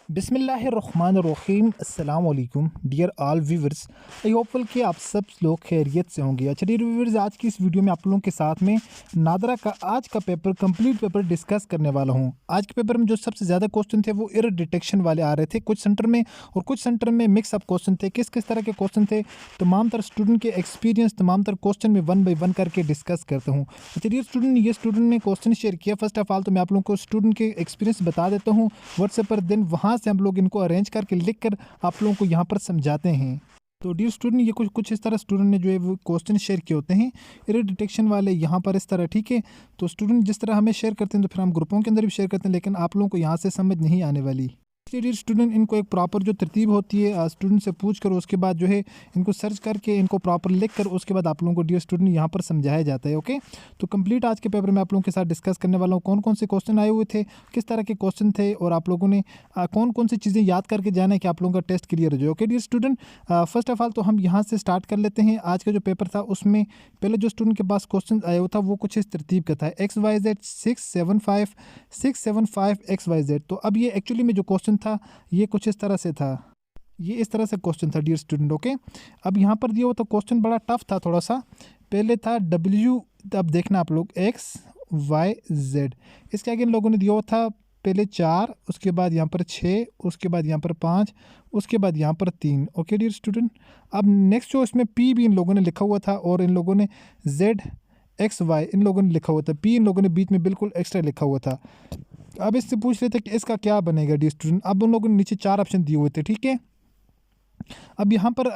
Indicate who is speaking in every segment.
Speaker 1: बिस्मिल्लाहिर्रहमानिर्रहीम अस्सलाम वालेकुम डियर ऑल व्यूवर्स। आई होपफुल कि आप सब लोग खैरियत से होंगे। अच्छा डियर व्यूवर्स, आज की इस वीडियो में आप लोगों के साथ में नादरा का आज का पेपर कंप्लीट पेपर डिस्कस करने वाला हूं। आज के पेपर में जो सबसे ज़्यादा क्वेश्चन थे वो एरर डिटेक्शन वाले आ रहे थे कुछ सेंटर में, और कुछ सेंटर में मिक्स अप क्वेश्चन थे। किस किस तरह के क्वेश्चन थे, तमाम तर स्टूडेंट के एक्सपीरियंस, तमाम तर क्वेश्चन में वन बाई वन करके डिस्कस करता हूँ। अच्छा डियर स्टूडेंट, ये स्टूडेंट ने क्वेश्चन शेयर किया। फर्स्ट ऑफ ऑल तो मैं आप लोगों को स्टूडेंट के एक्सपीरियंस बता देता हूँ व्हाट्सएप पर, देन वहाँ से हम लोग इनको अरेंज करके लिख कर आप लोगों को यहाँ पर समझाते हैं। तो डियर स्टूडेंट, ये कुछ कुछ इस तरह स्टूडेंट ने जो है वो क्वेश्चन शेयर किए होते हैं एरर डिटेक्शन वाले यहाँ पर इस तरह, ठीक है। तो स्टूडेंट जिस तरह हमें शेयर करते हैं तो फिर हम ग्रुपों के अंदर भी शेयर करते हैं, लेकिन आप लोगों को यहाँ से समझ नहीं आने वाली। इसलिए डियर स्टूडेंट, इनको एक प्रॉपर जो तरतीब होती है स्टूडेंट से पूछ कर, उसके बाद जो है इनको सर्च करके इनको प्रॉपर लिख कर उसके बाद आप लोगों को डियर स्टूडेंट यहाँ पर समझाया जाता है। ओके, तो कंप्लीट आज के पेपर में आप लोगों के साथ डिस्कस करने वाला हूँ कौन कौन से क्वेश्चन आए हुए थे, किस तरह के क्वेश्चन थे, और आप लोगों ने कौन कौन सी चीज़ें याद करके जाना है कि आप लोगों का टेस्ट क्लियर हो जाए। Okay dear student, first of all तो हम यहाँ से स्टार्ट कर लेते हैं। आज का जो पेपर था उसमें पहले जो स्टूडेंट के पास क्वेश्चन आया हुआ था वो कुछ इस तरतीब का था, XYZ 675 XYZ। तो अब ये एक्चुअली में जो क्वेश्चन था ये कुछ इस तरह से था, ये इस तरह से क्वेश्चन था डियर स्टूडेंट। ओके, अब यहाँ पर दिया हुआ तो क्वेश्चन बड़ा टफ था थोड़ा सा। पहले था W, अब देखना आप लोग XYZ, इसके आगे इन लोगों ने दिया हुआ था पहले 4, उसके बाद यहाँ पर 6, उसके बाद यहाँ पर 5, उसके बाद यहाँ पर 3। ओके डियर स्टूडेंट, अब नेक्स्ट जो इसमें P भी इन लोगों ने लिखा हुआ था, और इन लोगों ने ZXY इन लोगों ने लिखा हुआ था, P इन लोगों ने बीच में बिल्कुल एक्स्ट्रा लिखा हुआ था। अब इससे पूछ रहे थे कि इसका क्या बनेगा डियर स्टूडेंट। अब उन लोगों ने नीचे 4 ऑप्शन दिए हुए थे, ठीक है। अब यहाँ पर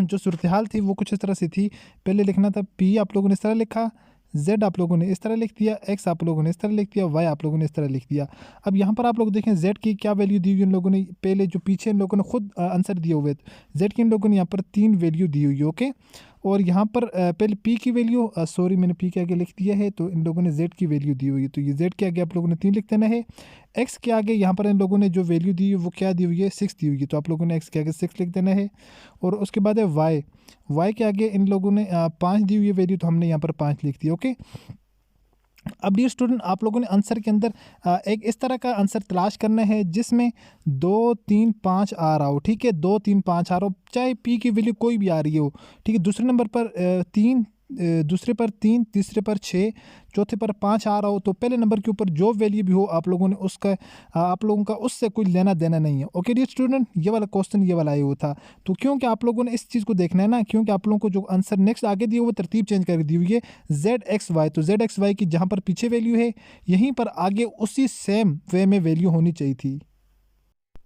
Speaker 1: जो सूरत हाल थी वो कुछ इस तरह से थी। पहले लिखना था P, आप लोगों ने इस तरह लिखा, Z आप लोगों ने इस तरह लिख दिया, X आप लोगों ने इस तरह लिख दिया, Y आप लोगों ने इस तरह लिख दिया। अब यहाँ पर आप लोग देखें Z की क्या वैल्यू दी हुई इन लोगों ने, पहले जो पीछे इन लोगों ने खुद आंसर दिए हुए थे, Z की इन लोगों ने यहाँ पर 3 वैल्यू दी हुई है। ओके, और यहाँ पर पहले P की वैल्यू, सॉरी मैंने P के आगे लिख दिया है, तो इन लोगों ने Z की वैल्यू दी हुई है, तो ये Z के आगे आप लोगों ने 3 लिख देना है। X के आगे यहाँ पर इन लोगों ने जो वैल्यू दी है वो क्या दी हुई है, 6 दी हुई है, तो आप लोगों ने X के आगे 6 लिख देना है। और उसके बाद है Y के आगे इन लोगों ने 5 दी हुई है वैल्यू, तो हमने यहाँ पर 5 लिख दिया। ओके, अब डियर स्टूडेंट, आप लोगों ने आंसर के अंदर एक इस तरह का आंसर तलाश करना है जिसमें 2 3 5 आ रहा हो, ठीक है। 2 3 5 आ रहा हो, चाहे P की वैल्यू कोई भी आ रही हो, ठीक है। दूसरे नंबर पर 3, दूसरे पर 3, तीसरे पर 6, चौथे पर 5 आ रहा हो, तो पहले नंबर के ऊपर जो वैल्यू भी हो आप लोगों ने उसका आप लोगों का उससे कोई लेना देना नहीं है। ओके डियर स्टूडेंट, ये वाला क्वेश्चन ये वाला आया हुआ था। तो क्योंकि आप लोगों ने इस चीज़ को देखना है ना, क्योंकि आप लोगों को जो आंसर नेक्स्ट आगे दिए वो तरतीब चेंज करके दी हुई है ZXY, तो ZXY की जहाँ पर पीछे वैल्यू है यहीं पर आगे उसी सेम वे में वैल्यू होनी चाहिए थी।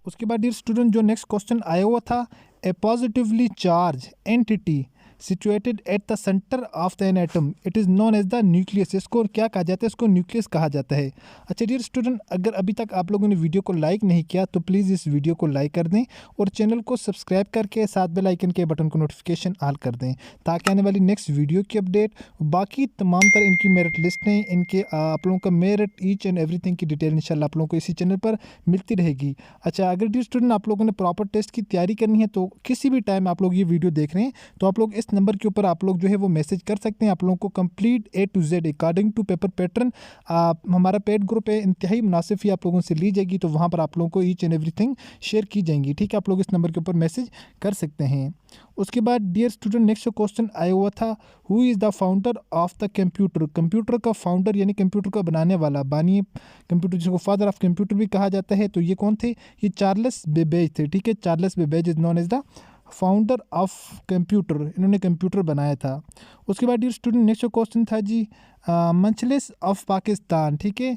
Speaker 1: उसके बाद डियर स्टूडेंट, जो नेक्स्ट क्वेश्चन आया हुआ था, a positively charge entity situated at the centre of the an atom, it is known as the nucleus. इसको क्या कहा जाता है, इसको न्यूक्लियस कहा जाता है। अच्छा डियर स्टूडेंट, अगर अभी तक आप लोगों ने वीडियो को लाइक नहीं किया तो प्लीज़ इस वीडियो को लाइक कर दें और चैनल को सब्सक्राइब करके साथ बेल आइकन के बटन को नोटिफिकेशन ऑल कर दें, ताकि आने वाली नेक्स्ट वीडियो की अपडेट, बाकी तमाम तरह इनकी मेरिट लिस्टें, इनके आप लोगों का मेरिट ईच एंड एवरीथिंग की डिटेल इंशाल्लाह आप लोगों को इसी चैनल पर मिलती रहेगी। अच्छा, अगर डियर स्टूडेंट आप लोगों ने प्रॉपर टेस्ट की तैयारी करनी है तो किसी भी टाइम आप लोग ये वीडियो देख रहे हैं तो आप लोग इस नंबर के ऊपर आप लोग जो है वो मैसेज कर सकते हैं। आप लोगों को complete A to Z according to paper pattern हमारा पेड ग्रुप है, इंतहाई मुनासिब फी आप लोगों से ली जाएगी, तो वहाँ पर आप लोगों को ईच एंड एवरीथिंग शेयर की जाएंगी, ठीक है। आप लोग इस नंबर के ऊपर मैसेज कर सकते हैं। उसके बाद डियर स्टूडेंट, नेक्स्ट क्वेश्चन आया हुआ था, who is the founder of the computer. Computer का फाउंडर यानी कंप्यूटर का बनाने वाला, बानी कंप्यूटर, जिसको फादर ऑफ कंप्यूटर भी कहा जाता है, तो ये कौन थे, ये चार्ल्स बेबेज थे, ठीक है। Charles Babbage is known as the founder of computer, इन्होंने कंप्यूटर बनाया था। उसके बाद डियर स्टूडेंट, नेक्स्ट क्वेश्चन था जी, मंचलिस ऑफ पाकिस्तान, ठीक है।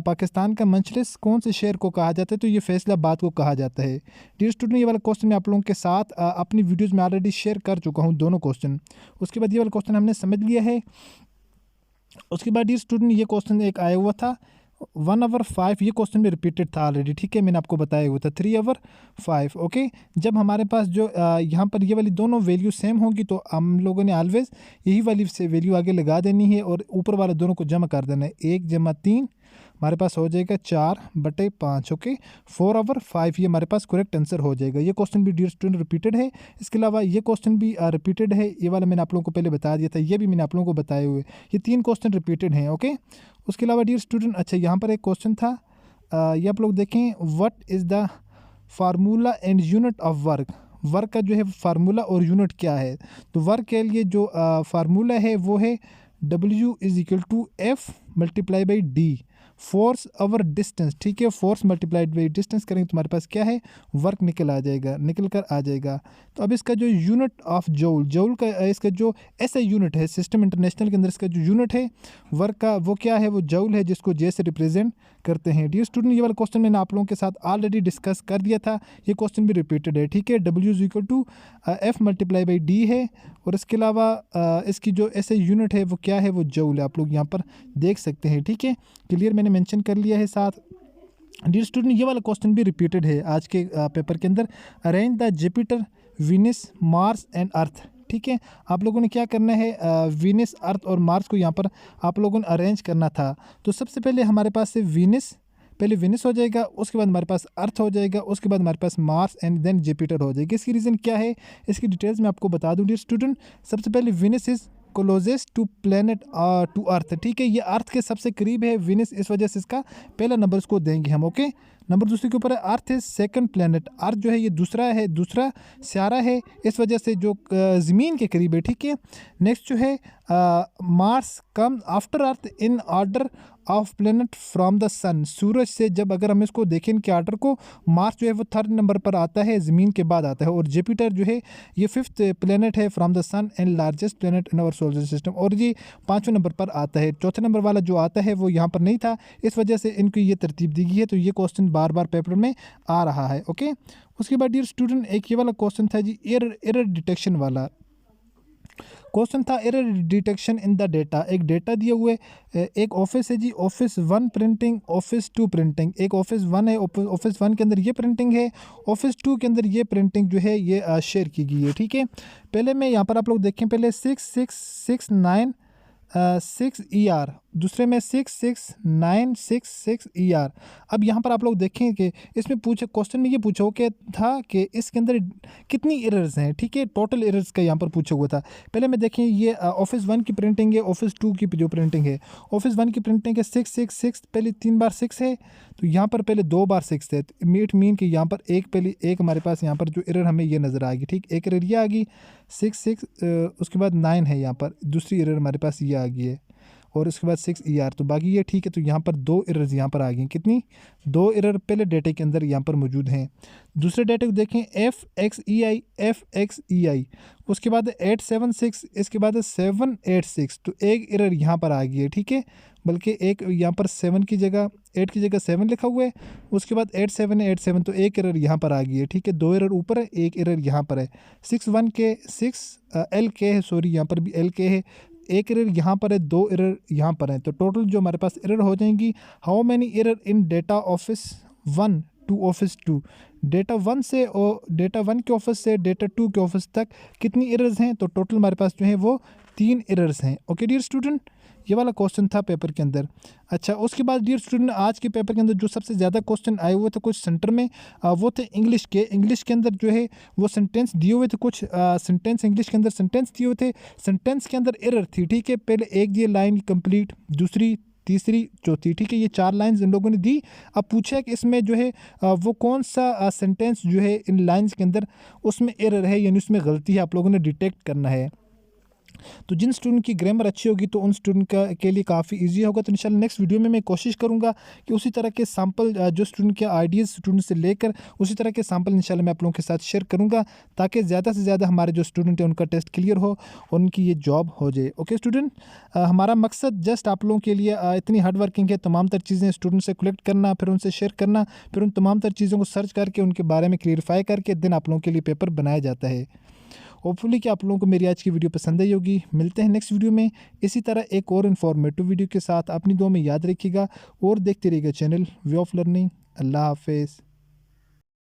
Speaker 1: पाकिस्तान का मंचलिस कौन से शहर को कहा जाता है, तो ये फैसलाबाद को कहा जाता है। डियर स्टूडेंट, ये वाला क्वेश्चन मैं आप लोगों के साथ अपनी वीडियोज़ में ऑलरेडी शेयर कर चुका हूँ, दोनों क्वेश्चन। उसके बाद ये वाला क्वेश्चन हमने समझ लिया है। उसके बाद डियर स्टूडेंट, ये क्वेश्चन एक आया हुआ था 1/5, ये क्वेश्चन में रिपीटेड था ऑलरेडी, ठीक है, मैंने आपको बताया हुआ था 3/5। ओके, जब हमारे पास जो यहाँ पर ये वाली दोनों वैल्यू सेम होगी तो हम लोगों ने ऑलवेज यही वाली से वैल्यू आगे लगा देनी है और ऊपर वाले दोनों को जमा कर देना है। 1 + 3 हमारे पास हो जाएगा 4/5। ओके, 4/5 ये हमारे पास करेक्ट आंसर हो जाएगा। ये क्वेश्चन भी डियर स्टूडेंट रिपीटेड है। इसके अलावा ये क्वेश्चन भी रिपीटेड है, ये वाला मैंने आप लोगों को पहले बता दिया था, ये भी मैंने आप लोगों को बताए हुए, ये 3 क्वेश्चन रिपीटेड हैं। ओके, उसके अलावा डियर स्टूडेंट, अच्छा यहाँ पर एक क्वेश्चन था, ये आप लोग देखें, what is the formula and unit of work, work का जो है फार्मूला और यूनिट क्या है। तो वर्क के लिए जो फार्मूला है वो है W is equal to F multiply by D, force over distance, ठीक है। फोर्स मल्टीप्लाइड बाई डिस्टेंस करेंगे तो हमारे पास क्या है, वर्क निकल कर आ जाएगा। तो अब इसका जो यूनिट ऑफ जूल, जूल का इसका जो ऐसा यूनिट है सिस्टम इंटरनेशनल के अंदर, इसका जो यूनिट है वर्क का वो क्या है, वो जूल है, जिसको जे से रिप्रेजेंट करते हैं। डियर स्टूडेंट, ये वाला क्वेश्चन मैंने आप लोगों के साथ ऑलरेडी डिस्कस कर दिया था, ये क्वेश्चन भी रिपीटेड है, ठीक है। W is equal to F multiply by D है, और इसके अलावा इसकी जो ऐसे यूनिट है वो क्या है, वो जूल है। आप लोग यहाँ पर देख सकते हैं, ठीक है, क्लियर मैंने मेंशन कर लिया है साथ। डियर स्टूडेंट, ये वाला क्वेश्चन भी रिपीटेड है आज के पेपर के अंदर। Arrange the Jupiter, Venus, Mars and earth, ठीक है। आप लोगों ने क्या करना है, वीनस, अर्थ और मार्स को यहाँ पर आप लोगों ने अरेंज करना था। तो सबसे पहले हमारे पास है वीनस, पहले वीनस हो जाएगा, उसके बाद हमारे पास अर्थ हो जाएगा, उसके बाद हमारे पास मार्स एंड देन जुपिटर हो जाएगी। इसकी रीज़न क्या है, इसकी डिटेल्स मैं आपको बता दूं डियर स्टूडेंट। सबसे पहले Venus is closest to planet to earth, ठीक है, ये अर्थ के सबसे करीब है वीनस, इस वजह से इसका पहला नंबर इसको देंगे हम, ओके। नंबर दूसरे के ऊपर है अर्थ इज सेकंड प्लेनेट, अर्थ जो है ये दूसरा सियारा है, इस वजह से जो ज़मीन के करीब है, ठीक है। नेक्स्ट जो है Mars come after Earth in order of planet from the sun, सूरज से जब अगर हम इसको देखें इनके आर्डर को, मार्स जो है वो थर्ड नंबर पर आता है, ज़मीन के बाद आता है, और जुपिटर जो है ये फिफ्थ प्लेनेट है from the sun and largest planet in our solar system, और ये पाँचवें नंबर पर आता है। चौथे नंबर वाला जो आता है वो यहाँ पर नहीं था, इस वजह से इनकी ये तरतीब दी गई है। तो ये क्वेश्चन बार बार पेपर में आ रहा है, ओके। उसके बाद डियर स्टूडेंट एक ये वाला क्वेश्चन था जी, एरर डिटेक्शन वाला क्वेश्चन था, error detection in the data. एक डेटा दिए हुए, एक ऑफिस है जी, ऑफिस 1 प्रिंटिंग, ऑफिस 2 प्रिंटिंग। एक ऑफिस 1 है, ऑफिस 1 के अंदर ये प्रिंटिंग है, ऑफिस 2 के अंदर ये प्रिंटिंग जो है ये शेयर की गई है, ठीक है। पहले मैं यहाँ पर आप लोग देखें, पहले 6669 6 ER, दूसरे में 66966 ER। अब यहाँ पर आप लोग देखें कि इसमें क्वेश्चन में ये पूछा हो था कि इसके अंदर कितनी एरर्स हैं, ठीक है, टोटल एरर्स का यहाँ पर पूछा हुआ था। पहले मैं देखें ये ऑफिस 1 की प्रिंटिंग है, ऑफिस 2 की जो प्रिंटिंग है, ऑफिस 1 की प्रिंटिंग है 666, पहले 3 बार 6 है, तो यहाँ पर पहले 2 बार 6 है, मीट मीन कि यहाँ पर पहले एक हमारे पास यहाँ पर जो एरर हमें ये नज़र आ गई, ठीक, एक एरर ये आ गई 6 उसके बाद 9 है, यहाँ पर दूसरी एरर हमारे पास ये आ गई है, और उसके बाद 6 ER, तो बाकी ये ठीक है। तो यहाँ पर 2 एरर्स यहाँ पर आ गई, कितनी, 2 एरर पहले डेटे के अंदर यहाँ पर मौजूद हैं। दूसरे डेटे को देखें FXEI, उसके बाद 876, इसके बाद 786, तो एक एरर यहाँ पर आ गई है, ठीक है, बल्कि एक यहाँ पर 7 की जगह 8 की जगह 7 लिखा हुआ है, उसके बाद 87, तो एक एरर यहाँ पर आ गई है, ठीक है, 2 एरर ऊपर है, एक एरर यहाँ पर है। 6 है, सॉरी यहाँ पर भी LK है, एक एरर यहाँ पर है, 2 एरर यहाँ पर है, तो टोटल जो हमारे पास एरर हो जाएंगी, how many error in data office 1 to office 2, data 1 से और डेटा 1 के ऑफिस से डेटा 2 के ऑफिस तक कितनी एरर्स हैं, तो टोटल हमारे पास जो है वो 3 एरर्स हैं, ओके डियर स्टूडेंट। ये वाला क्वेश्चन था पेपर के अंदर। अच्छा, उसके बाद डियर स्टूडेंट आज के पेपर के अंदर जो सबसे ज़्यादा क्वेश्चन आए हुए थे कुछ सेंटर में, वो थे इंग्लिश के अंदर जो है वो सेंटेंस दिए हुए थे, कुछ सेंटेंस इंग्लिश के अंदर सेंटेंस दिए हुए थे, सेंटेंस के अंदर एरर थी, ठीक है। पहले एक ये लाइन कंप्लीट, दूसरी, तीसरी, चौथी, ठीक है, ये 4 लाइंस इन लोगों ने दी। अब पूछा है कि इसमें जो है वो कौन सा सेंटेंस जो है इन लाइंस के अंदर उसमें एरर है, यानी उसमें गलती है, आप लोगों ने डिटेक्ट करना है। तो जिन स्टूडेंट की ग्रामर अच्छी होगी तो उन स्टूडेंट के लिए काफ़ी इजी होगा। तो इंशाल्लाह नेक्स्ट वीडियो में मैं कोशिश करूंगा कि उसी तरह के सैम्पल जो स्टूडेंट के आइडियाज़ स्टूडेंट से लेकर उसी तरह के सैम्पल इंशाल्लाह मैं आप लोगों के साथ शेयर करूंगा, ताकि ज़्यादा से ज़्यादा हमारे जो स्टूडेंट हैं उनका टेस्ट क्लियर हो और उनकी ये जॉब हो जाए। ओके स्टूडेंट, हमारा मकसद जस्ट आप लोगों के लिए इतनी हार्ड वर्किंग है, तमाम तर चीज़ें स्टूडेंट से कलेक्ट करना, फिर उनसे शेयर करना, फिर उन तमाम तर चीज़ों को सर्च करके उनके बारे में क्लियरिफाई करके दिन आप लोगों के लिए पेपर बनाया जाता है। होपफुली कि आप लोगों को मेरी आज की वीडियो पसंद आई होगी। मिलते हैं नेक्स्ट वीडियो में इसी तरह एक और इन्फॉर्मेटिव वीडियो के साथ। अपनी दुआ में याद रखिएगा और देखते रहिएगा चैनल वे ऑफ लर्निंग। अल्लाह हाफिज़।